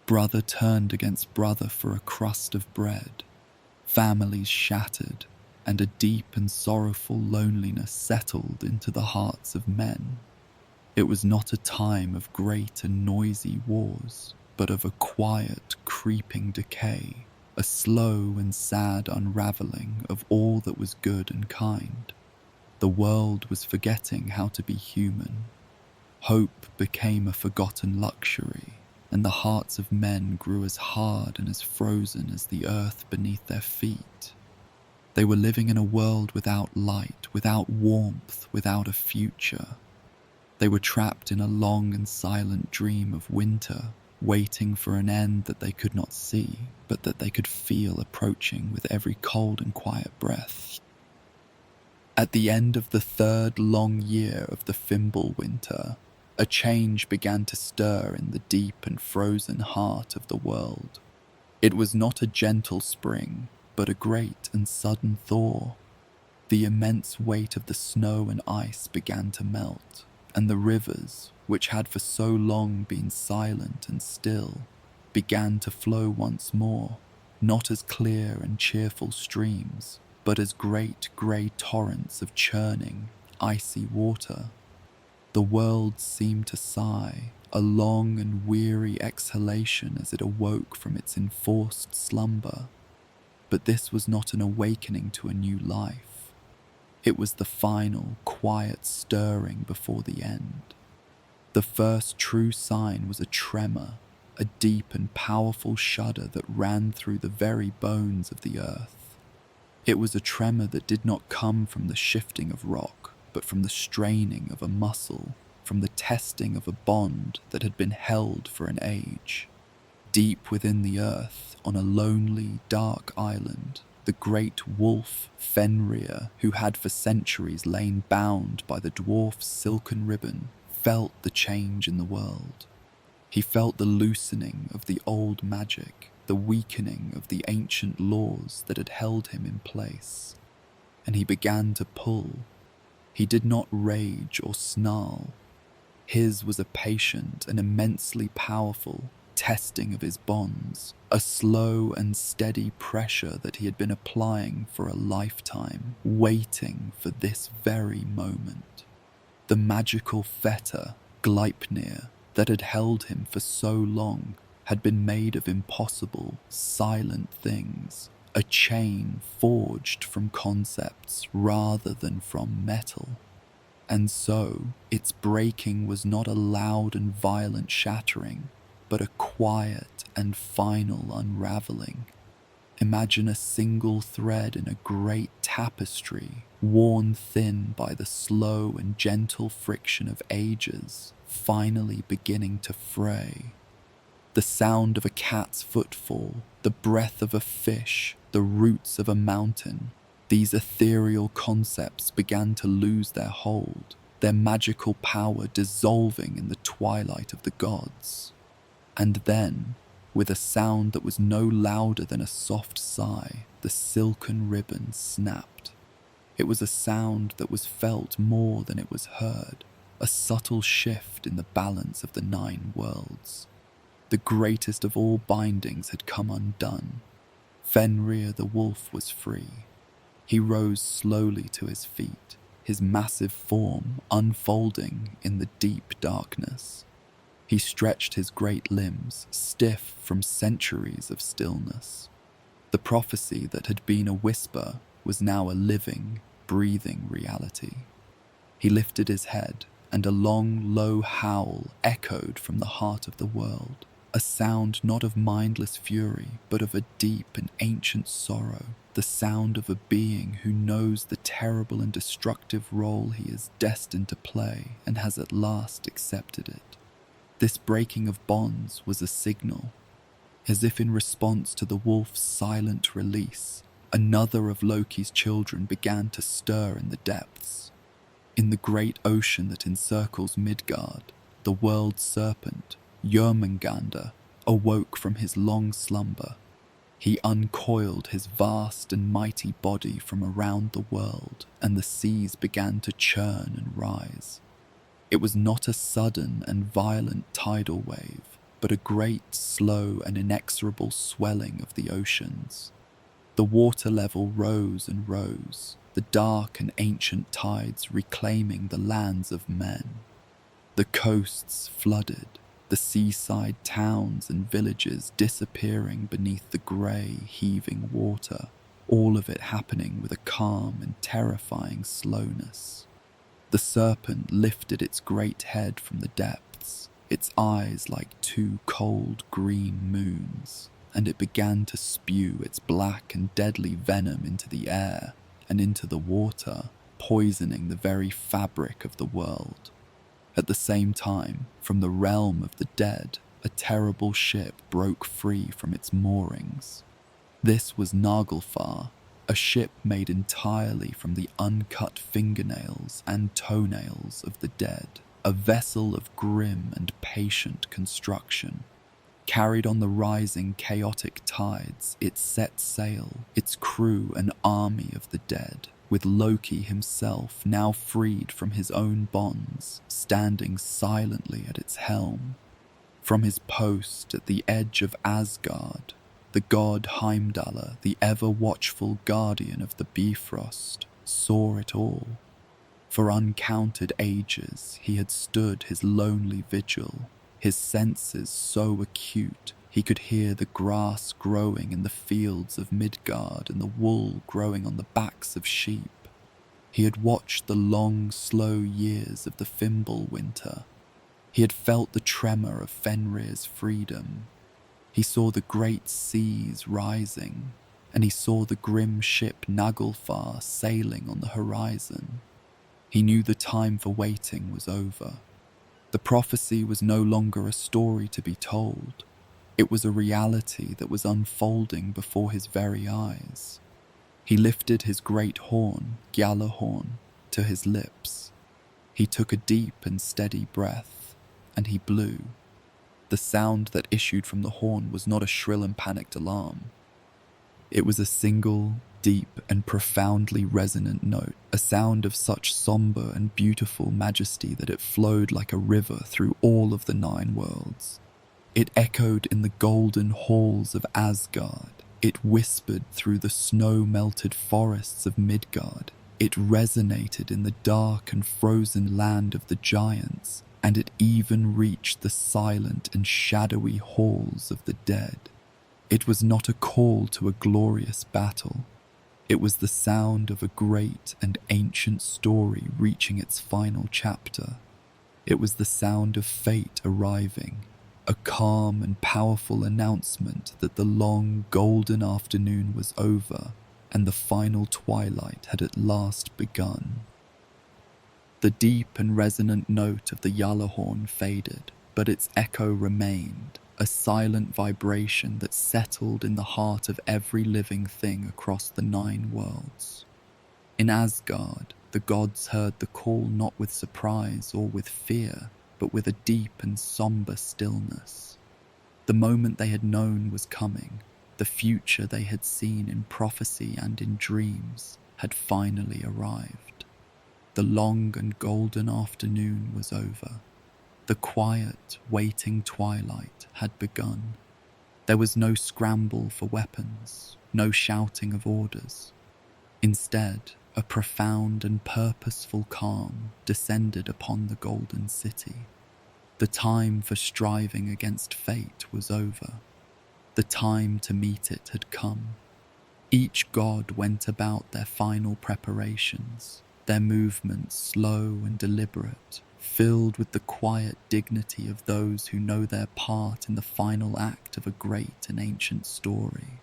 Brother turned against brother for a crust of bread. Families shattered, and a deep and sorrowful loneliness settled into the hearts of men. It was not a time of great and noisy wars, but of a quiet, creeping decay, a slow and sad unravelling of all that was good and kind. The world was forgetting how to be human. Hope became a forgotten luxury, and the hearts of men grew as hard and as frozen as the earth beneath their feet. They were living in a world without light, without warmth, without a future. They were trapped in a long and silent dream of winter, waiting for an end that they could not see, but that they could feel approaching with every cold and quiet breath. At the end of the third long year of the Fimble winter, a change began to stir in the deep and frozen heart of the world. It was not a gentle spring, but a great and sudden thaw. The immense weight of the snow and ice began to melt, and the rivers, which had for so long been silent and still, began to flow once more, not as clear and cheerful streams, but as great grey torrents of churning, icy water. The world seemed to sigh, a long and weary exhalation as it awoke from its enforced slumber. But this was not an awakening to a new life. It was the final, quiet stirring before the end. The first true sign was a tremor, a deep and powerful shudder that ran through the very bones of the earth. It was a tremor that did not come from the shifting of rock, but from the straining of a muscle, from the testing of a bond that had been held for an age. Deep within the earth, on a lonely, dark island, the great wolf Fenrir, who had for centuries lain bound by the dwarf's silken ribbon, felt the change in the world. He felt the loosening of the old magic, the weakening of the ancient laws that had held him in place, and he began to pull. He did not rage or snarl. His was a patient and immensely powerful testing of his bonds, a slow and steady pressure that he had been applying for a lifetime, waiting for this very moment. The magical fetter, Gleipnir, that had held him for so long had been made of impossible, silent things, a chain forged from concepts rather than from metal. And so, its breaking was not a loud and violent shattering, but a quiet and final unraveling. Imagine a single thread in a great tapestry, worn thin by the slow and gentle friction of ages, finally beginning to fray. The sound of a cat's footfall, the breath of a fish, the roots of a mountain, these ethereal concepts began to lose their hold, their magical power dissolving in the twilight of the gods. And then, with a sound that was no louder than a soft sigh, the silken ribbon snapped. It was a sound that was felt more than it was heard, a subtle shift in the balance of the 9 worlds. The greatest of all bindings had come undone. Fenrir the wolf was free. He rose slowly to his feet, his massive form unfolding in the deep darkness. He stretched his great limbs, stiff from centuries of stillness. The prophecy that had been a whisper was now a living, breathing reality. He lifted his head, and a long, low howl echoed from the heart of the world, a sound not of mindless fury, but of a deep and ancient sorrow, the sound of a being who knows the terrible and destructive role he is destined to play and has at last accepted it. This breaking of bonds was a signal. As if in response to the wolf's silent release, another of Loki's children began to stir in the depths. In the great ocean that encircles Midgard, the world serpent, Jormungandr, awoke from his long slumber. He uncoiled his vast and mighty body from around the world, and the seas began to churn and rise. It was not a sudden and violent tidal wave, but a great, slow and inexorable swelling of the oceans. The water level rose and rose, the dark and ancient tides reclaiming the lands of men. The coasts flooded, the seaside towns and villages disappearing beneath the grey, heaving water, all of it happening with a calm and terrifying slowness. The serpent lifted its great head from the depths, its eyes like 2 cold green moons, and it began to spew its black and deadly venom into the air and into the water, poisoning the very fabric of the world. At the same time, from the realm of the dead, a terrible ship broke free from its moorings. This was Naglfar, a ship made entirely from the uncut fingernails and toenails of the dead, a vessel of grim and patient construction. Carried on the rising chaotic tides, it set sail, its crew an army of the dead, with Loki himself, now freed from his own bonds, standing silently at its helm. From his post at the edge of Asgard, the god Heimdallr, the ever-watchful guardian of the Bifrost, saw it all. For uncounted ages he had stood his lonely vigil, his senses so acute he could hear the grass growing in the fields of Midgard and the wool growing on the backs of sheep. He had watched the long, slow years of the Fimbulwinter. He had felt the tremor of Fenrir's freedom. He saw the great seas rising, and he saw the grim ship Naglfar sailing on the horizon. He knew the time for waiting was over. The prophecy was no longer a story to be told. It was a reality that was unfolding before his very eyes. He lifted his great horn, Gjallarhorn, to his lips. He took a deep and steady breath, and he blew. The sound that issued from the horn was not a shrill and panicked alarm. It was a single, deep and profoundly resonant note, a sound of such somber and beautiful majesty that it flowed like a river through all of the 9 worlds. It echoed in the golden halls of Asgard. It whispered through the snow-melted forests of Midgard. It resonated in the dark and frozen land of the giants, and it even reached the silent and shadowy halls of the dead. It was not a call to a glorious battle. It was the sound of a great and ancient story reaching its final chapter. It was the sound of fate arriving, a calm and powerful announcement that the long, golden afternoon was over and the final twilight had at last begun. The deep and resonant note of the Gjallarhorn faded, but its echo remained, a silent vibration that settled in the heart of every living thing across the 9 worlds. In Asgard, the gods heard the call not with surprise or with fear, but with a deep and somber stillness. The moment they had known was coming, the future they had seen in prophecy and in dreams, had finally arrived. The long and golden afternoon was over. The quiet, waiting twilight had begun. There was no scramble for weapons, no shouting of orders. Instead, a profound and purposeful calm descended upon the golden city. The time for striving against fate was over. The time to meet it had come. Each god went about their final preparations, their movements slow and deliberate, filled with the quiet dignity of those who know their part in the final act of a great and ancient story.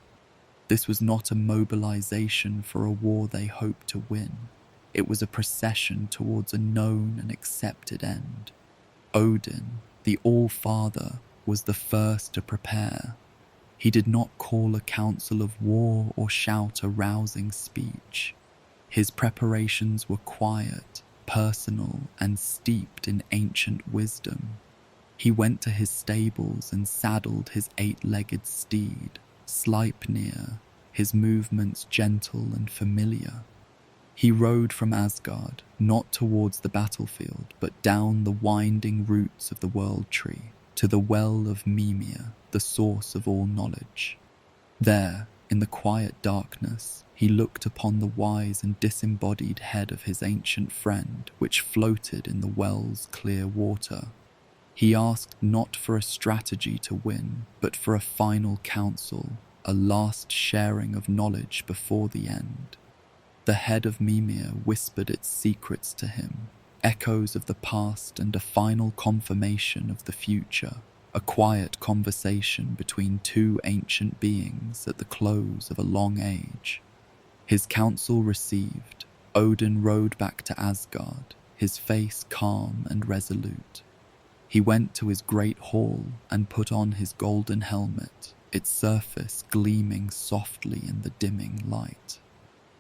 This was not a mobilization for a war they hoped to win. It was a procession towards a known and accepted end. Odin, the All-Father, was the first to prepare. He did not call a council of war or shout a rousing speech. His preparations were quiet, personal, and steeped in ancient wisdom. He went to his stables and saddled his 8-legged steed, Sleipnir, his movements gentle and familiar. He rode from Asgard, not towards the battlefield, but down the winding roots of the World Tree, to the well of Mimir, the source of all knowledge. There, in the quiet darkness, he looked upon the wise and disembodied head of his ancient friend, which floated in the well's clear water. He asked not for a strategy to win, but for a final counsel, a last sharing of knowledge before the end. The head of Mimir whispered its secrets to him, echoes of the past and a final confirmation of the future, a quiet conversation between 2 ancient beings at the close of a long age. His counsel received, Odin rode back to Asgard, his face calm and resolute. He went to his great hall and put on his golden helmet, its surface gleaming softly in the dimming light.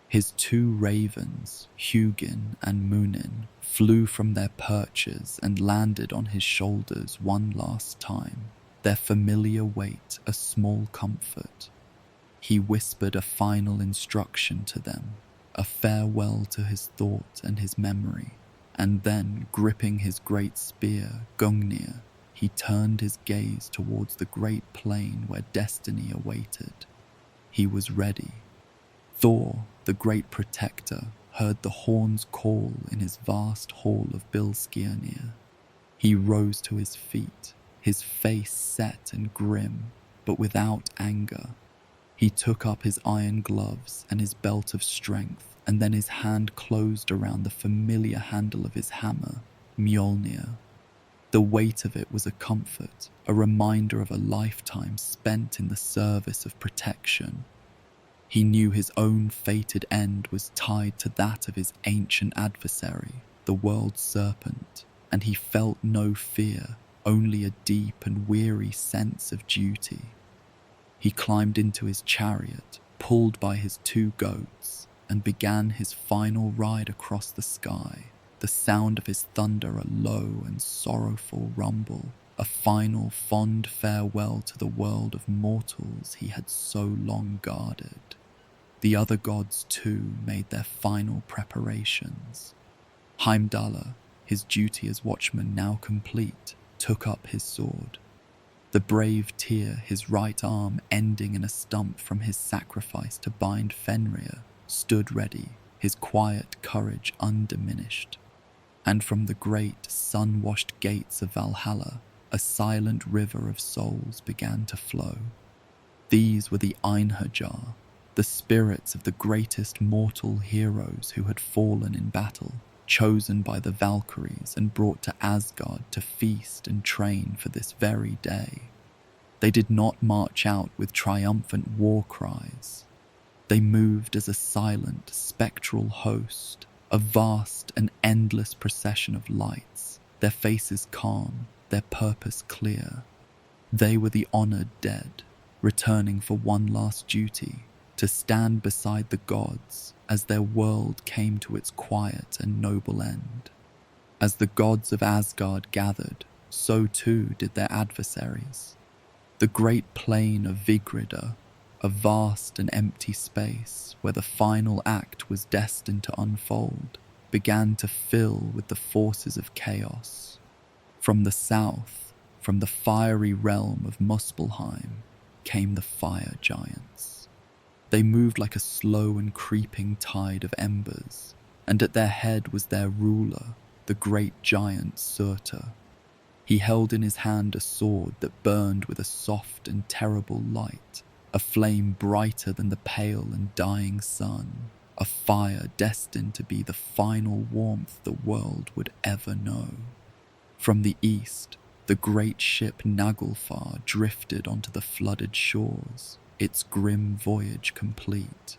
His 2 ravens, Hugin and Munin, flew from their perches and landed on his shoulders one last time, their familiar weight a small comfort. He whispered a final instruction to them, a farewell to his thought and his memory, and then, gripping his great spear, Gungnir, he turned his gaze towards the great plain where destiny awaited. He was ready. Thor, the great protector, heard the horns call in his vast hall of Bilskirnir. He rose to his feet, his face set and grim, but without anger. He took up his iron gloves and his belt of strength, and then his hand closed around the familiar handle of his hammer, Mjolnir. The weight of it was a comfort, a reminder of a lifetime spent in the service of protection. He knew his own fated end was tied to that of his ancient adversary, the world serpent, and he felt no fear, only a deep and weary sense of duty. He climbed into his chariot, pulled by his 2 goats, and began his final ride across the sky, the sound of his thunder a low and sorrowful rumble, a final fond farewell to the world of mortals he had so long guarded. The other gods too made their final preparations. Heimdallr, his duty as watchman now complete, took up his sword. The brave Tyr, his right arm ending in a stump from his sacrifice to bind Fenrir, stood ready, his quiet courage undiminished. And from the great, sun-washed gates of Valhalla, a silent river of souls began to flow. These were the Einherjar, the spirits of the greatest mortal heroes who had fallen in battle, chosen by the Valkyries and brought to Asgard to feast and train for this very day. They did not march out with triumphant war cries. They moved as a silent, spectral host, a vast and endless procession of lights, their faces calm, their purpose clear. They were the honored dead, returning for one last duty, to stand beside the gods as their world came to its quiet and noble end. As the gods of Asgard gathered, so too did their adversaries. The great plain of Vigridr, a vast and empty space where the final act was destined to unfold, began to fill with the forces of chaos. From the south, from the fiery realm of Muspelheim, came the fire giants. They moved like a slow and creeping tide of embers, and at their head was their ruler, the great giant Surtur. He held in his hand a sword that burned with a soft and terrible light, a flame brighter than the pale and dying sun, a fire destined to be the final warmth the world would ever know. From the east, the great ship Naglfar drifted onto the flooded shores, its grim voyage complete.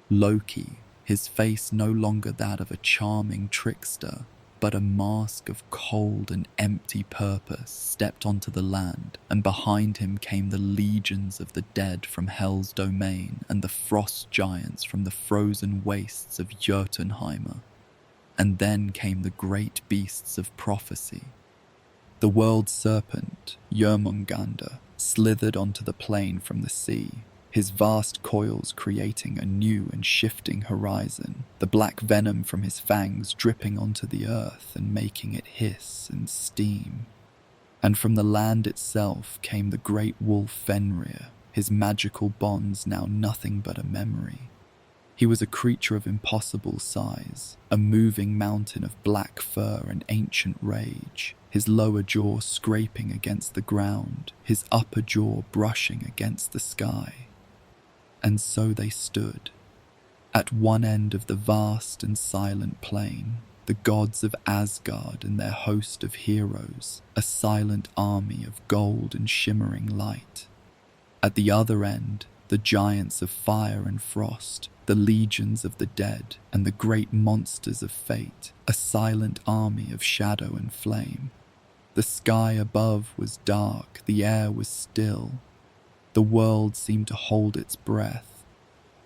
Loki, his face no longer that of a charming trickster, but a mask of cold and empty purpose, stepped onto the land, and behind him came the legions of the dead from Hel's domain and the frost giants from the frozen wastes of Jotunheimer. And then came the great beasts of prophecy. The world serpent, Jormungandr, slithered onto the plain from the sea, his vast coils creating a new and shifting horizon, the black venom from his fangs dripping onto the earth and making it hiss and steam. And from the land itself came the great wolf Fenrir, his magical bonds now nothing but a memory. He was a creature of impossible size, a moving mountain of black fur and ancient rage, his lower jaw scraping against the ground, his upper jaw brushing against the sky. And so they stood. At one end of the vast and silent plain, the gods of Asgard and their host of heroes, a silent army of gold and shimmering light. At the other end, the giants of fire and frost, the legions of the dead, and the great monsters of fate, a silent army of shadow and flame. The sky above was dark, the air was still. The world seemed to hold its breath.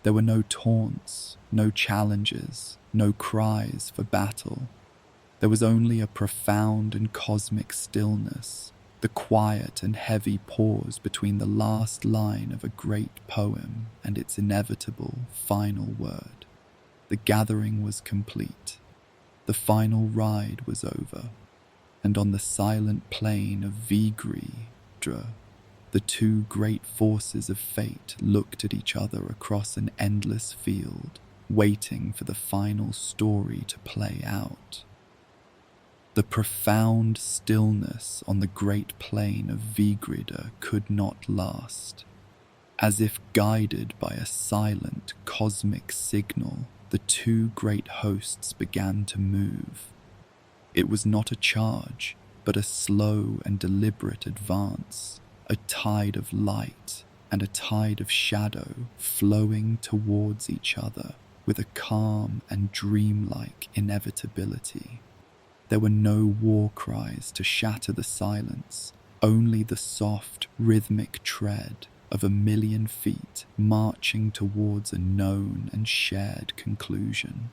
There were no taunts, no challenges, no cries for battle. There was only a profound and cosmic stillness, the quiet and heavy pause between the last line of a great poem and its inevitable final word. The gathering was complete. The final ride was over, and on the silent plain of Vigridr, the two great forces of fate looked at each other across an endless field, waiting for the final story to play out. The profound stillness on the great plain of Vigridr could not last. As if guided by a silent cosmic signal, the two great hosts began to move. It was not a charge, but a slow and deliberate advance, a tide of light and a tide of shadow flowing towards each other with a calm and dreamlike inevitability. There were no war cries to shatter the silence, only the soft, rhythmic tread of 1,000,000 feet marching towards a known and shared conclusion.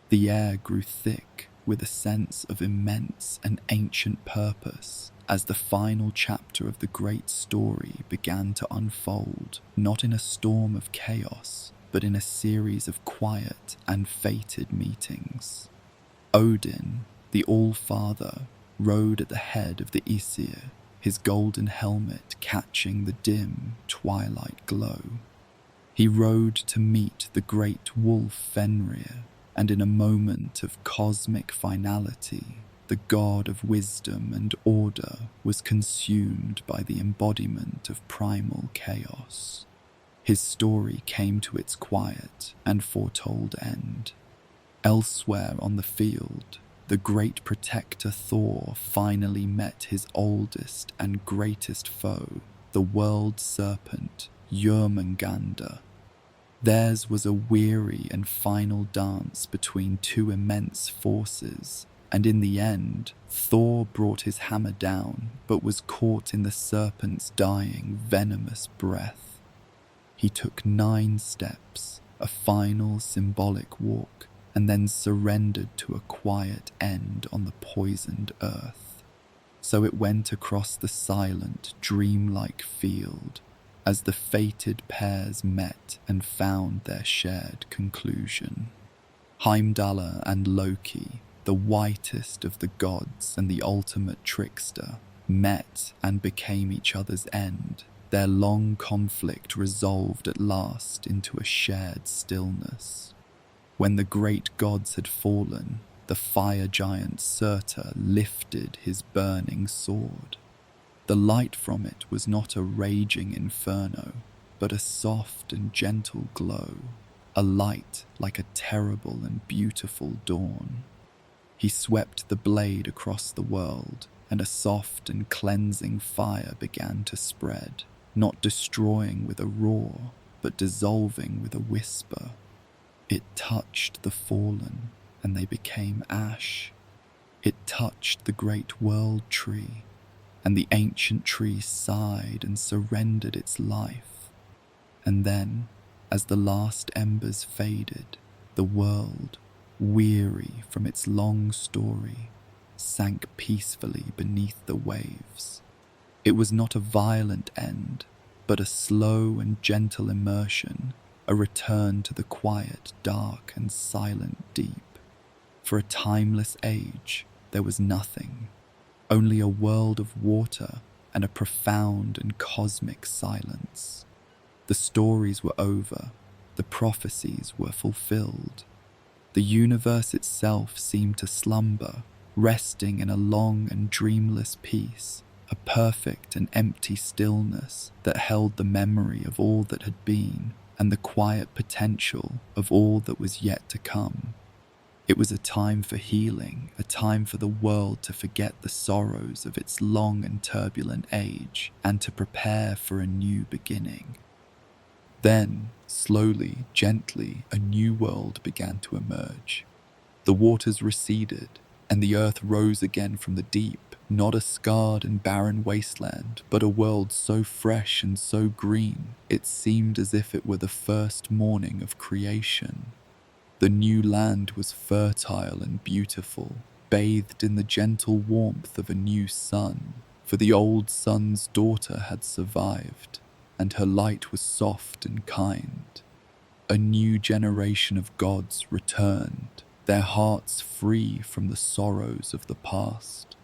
The air grew thick with a sense of immense and ancient purpose as the final chapter of the great story began to unfold, not in a storm of chaos, but in a series of quiet and fated meetings. Odin, the All-Father, rode at the head of the Aesir, his golden helmet catching the dim twilight glow. He rode to meet the great wolf Fenrir, and in a moment of cosmic finality, the god of wisdom and order was consumed by the embodiment of primal chaos. His story came to its quiet and foretold end. Elsewhere on the field, the great protector Thor finally met his oldest and greatest foe, the world serpent Jormungandr. Theirs was a weary and final dance between two immense forces, and in the end, Thor brought his hammer down, but was caught in the serpent's dying, venomous breath. He took 9 steps, a final symbolic walk, and then surrendered to a quiet end on the poisoned earth. So it went across the silent, dreamlike field, as the fated pairs met and found their shared conclusion. Heimdallr and Loki, the whitest of the gods and the ultimate trickster, met and became each other's end, their long conflict resolved at last into a shared stillness. When the great gods had fallen, the fire giant Surtur lifted his burning sword. The light from it was not a raging inferno, but a soft and gentle glow, a light like a terrible and beautiful dawn. He swept the blade across the world, and a soft and cleansing fire began to spread, not destroying with a roar, but dissolving with a whisper. It touched the fallen, and they became ash. It touched the great world tree, and the ancient tree sighed and surrendered its life. And then, as the last embers faded, the world, weary from its long story, sank peacefully beneath the waves. It was not a violent end, but a slow and gentle immersion, a return to the quiet, dark and silent deep. For a timeless age, there was nothing, only a world of water and a profound and cosmic silence. The stories were over, the prophecies were fulfilled. The universe itself seemed to slumber, resting in a long and dreamless peace, a perfect and empty stillness that held the memory of all that had been and the quiet potential of all that was yet to come. It was a time for healing, a time for the world to forget the sorrows of its long and turbulent age and to prepare for a new beginning. Then, slowly, gently, a new world began to emerge. The waters receded, and the earth rose again from the deep, Not a scarred and barren wasteland, but a world so fresh and so green, it seemed as if it were the first morning of creation. The new land was fertile and beautiful, bathed in the gentle warmth of a new sun, for the old sun's daughter had survived, and her light was soft and kind. A new generation of gods returned, their hearts free from the sorrows of the past.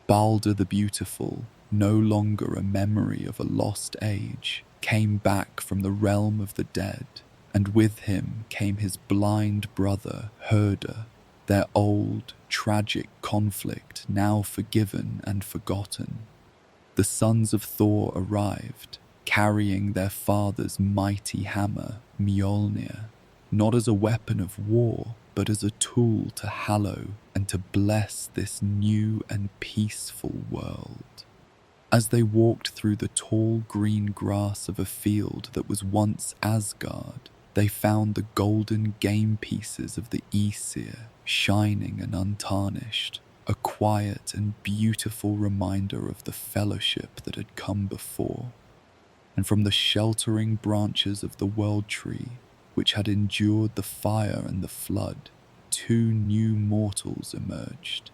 Balder the Beautiful, no longer a memory of a lost age, came back from the realm of the dead, and with him came his blind brother Herder, their old, tragic conflict now forgiven and forgotten. The sons of Thor arrived, carrying their father's mighty hammer, Mjolnir, not as a weapon of war, but as a tool to hallow and to bless this new and peaceful world. As they walked through the tall green grass of a field that was once Asgard, they found the golden game pieces of the Aesir shining and untarnished, a quiet and beautiful reminder of the fellowship that had come before. And from the sheltering branches of the world tree, which had endured the fire and the flood, two new mortals emerged.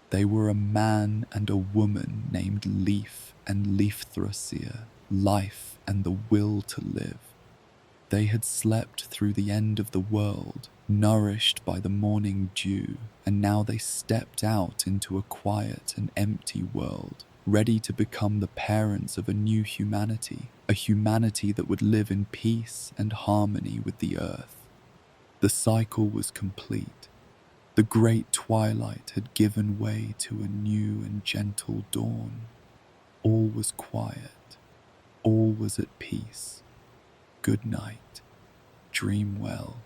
They were a man and a woman named Leif and Leifthrasil, life and the will to live. They had slept through the end of the world, nourished by the morning dew, and now they stepped out into a quiet and empty world, ready to become the parents of a new humanity, a humanity that would live in peace and harmony with the earth. The cycle was complete. The great twilight had given way to a new and gentle dawn. All was quiet. All was at peace. Good night. Dream well.